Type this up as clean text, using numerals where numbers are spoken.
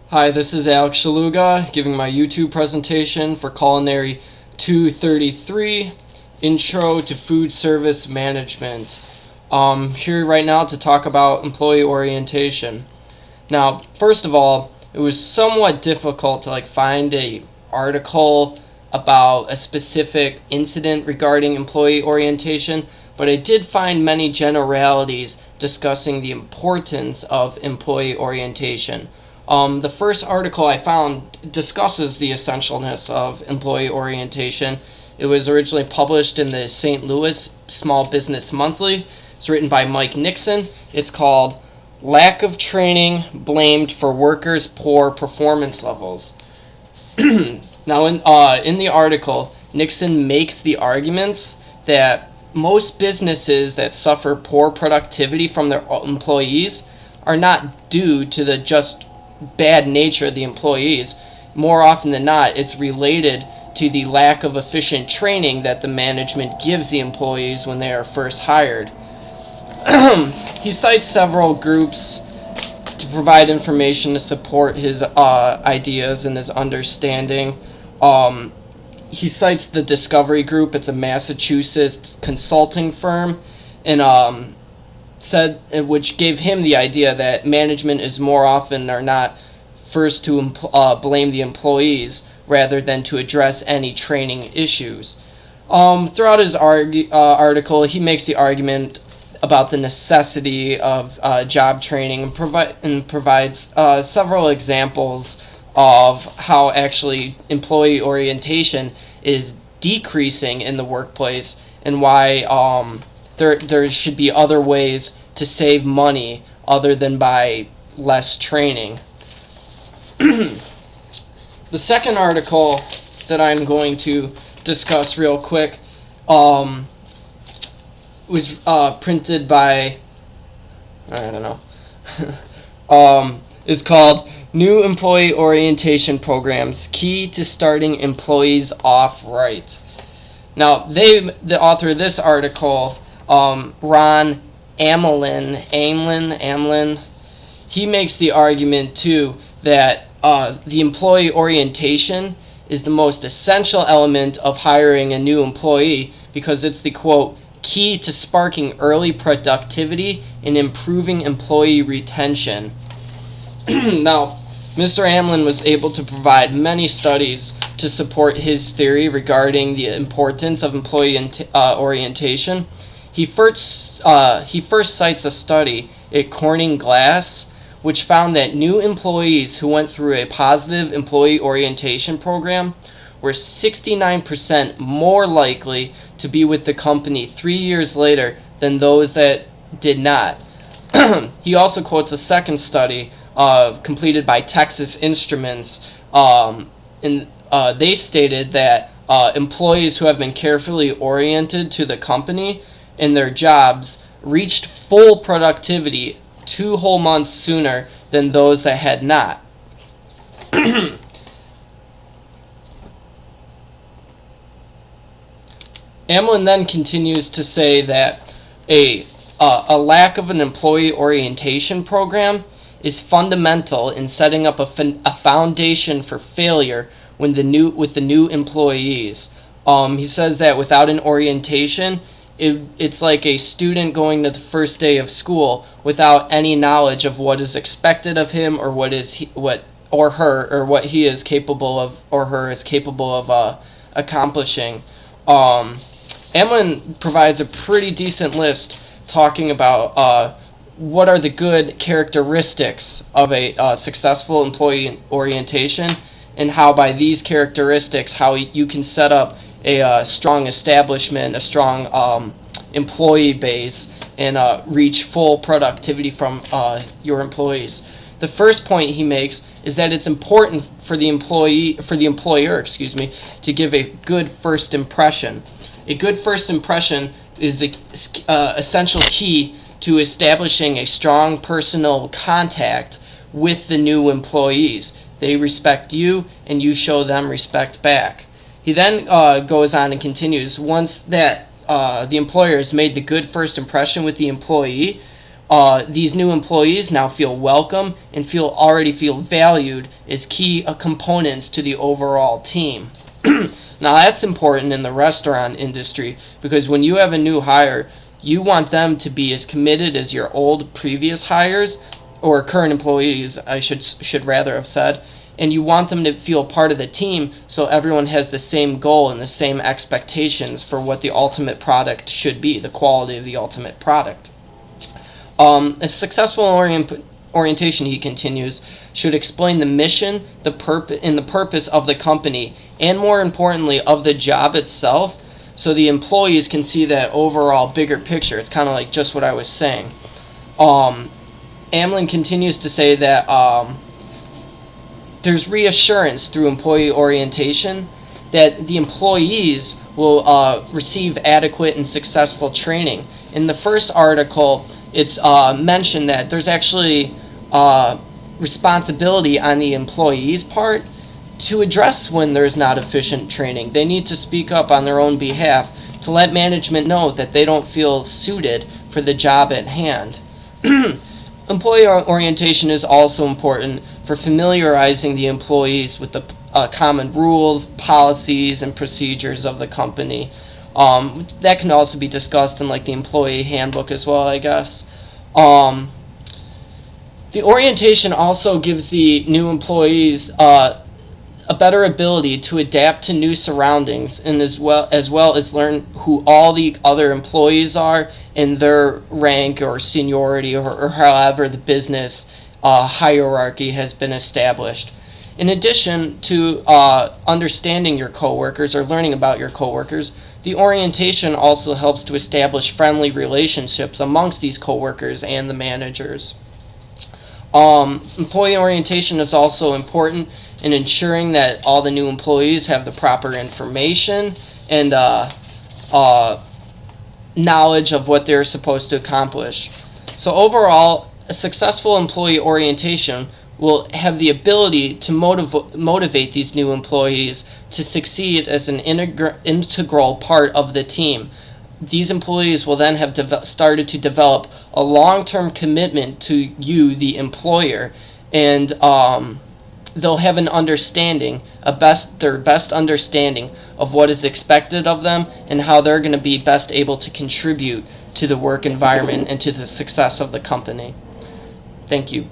Hi, this is Alex Shaluga giving my YouTube presentation for Culinary 233, Intro to Food Service Management. Here right now to talk about employee orientation. Now, first of all, it was somewhat difficult to find a article about a specific incident regarding employee orientation, but I did find many generalities discussing the importance of employee orientation. The first article I found discusses the essentialness of employee orientation. It was originally published in the St. Louis Small Business Monthly. It's written by Mike Nixon. It's called Lack of Training Blamed for Workers' Poor Performance Levels. Now, in the article, Nixon makes the arguments that most businesses that suffer poor productivity from their employees are not due to the just bad nature of the employees. More often than not, it's related to the lack of efficient training that the management gives the employees when they are first hired. He cites several groups to provide information to support his ideas and his understanding. He cites the Discovery Group. It's a Massachusetts consulting firm, and which gave him the idea that management is more often or not first to blame the employees rather than to address any training issues. Throughout his article, he makes the argument about the necessity of job training and provides several examples of how actually employee orientation is decreasing in the workplace and why there should be other ways to save money other than by less training. The second article that I'm going to discuss real quick was printed by, I don't know, is called New Employee Orientation Programs, Key to Starting Employees Off Right. Now, the author of this article, Ron Amlin, he makes the argument too that the employee orientation is the most essential element of hiring a new employee because it's the, quote, key to sparking early productivity and improving employee retention. Now, Mr. Amlin was able to provide many studies to support his theory regarding the importance of employee orientation. He first cites a study at Corning Glass, which found that new employees who went through a positive employee orientation program were 69% more likely to be with the company 3 years later than those that did not. He also quotes a second study completed by Texas Instruments, and they stated that employees who have been carefully oriented to the company and their jobs reached full productivity 2 whole months sooner than those that had not. Amlin then continues to say that a lack of an employee orientation program is fundamental in setting up a foundation for failure with the new employees. He says that without an orientation, it's like a student going to the first day of school without any knowledge of what is expected of him or what he is capable of or her is capable of accomplishing. Amlin provides a pretty decent list talking about what are the good characteristics of a successful employee orientation and how by these characteristics how you can set up a strong establishment, a strong employee base, and reach full productivity from your employees. The first point he makes is that it's important for the employer, to give a good first impression. A good first impression is the essential key to establishing a strong personal contact with the new employees. They respect you, and you show them respect back. He then goes on and continues, once that the employer has made the good first impression with the employee, these new employees now feel welcome and already feel valued as key components to the overall team. Now that's important in the restaurant industry, because when you have a new hire, you want them to be as committed as your old previous hires, or current employees, I should rather have said, and you want them to feel part of the team, so everyone has the same goal and the same expectations for what the ultimate product should be, the quality of the ultimate product. A successful orientation, he continues, should explain the mission, the purpose of the company, and more importantly, of the job itself, so the employees can see that overall bigger picture. It's kind of like just what I was saying. Amlin continues to say that there's reassurance through employee orientation that the employees will receive adequate and successful training. In the first article, it's mentioned that there's actually responsibility on the employee's part to address when there's not efficient training. They need to speak up on their own behalf to let management know that they don't feel suited for the job at hand. Employee orientation is also important for familiarizing the employees with the common rules, policies, and procedures of the company. That can also be discussed in like the employee handbook as well, I guess. The orientation also gives the new employees a better ability to adapt to new surroundings, and as well as learn who all the other employees are and their rank or seniority, or however the business hierarchy has been established. In addition to understanding your coworkers or learning about your coworkers, the orientation also helps to establish friendly relationships amongst these coworkers and the managers. Employee orientation is also important in ensuring that all the new employees have the proper information and knowledge of what they're supposed to accomplish. So overall, a successful employee orientation will have the ability to motivate these new employees to succeed as an integral part of the team. These employees will then have started to develop a long-term commitment to you, the employer, and they'll have an understanding, their best understanding of what is expected of them and how they're going to be best able to contribute to the work environment and to the success of the company. Thank you.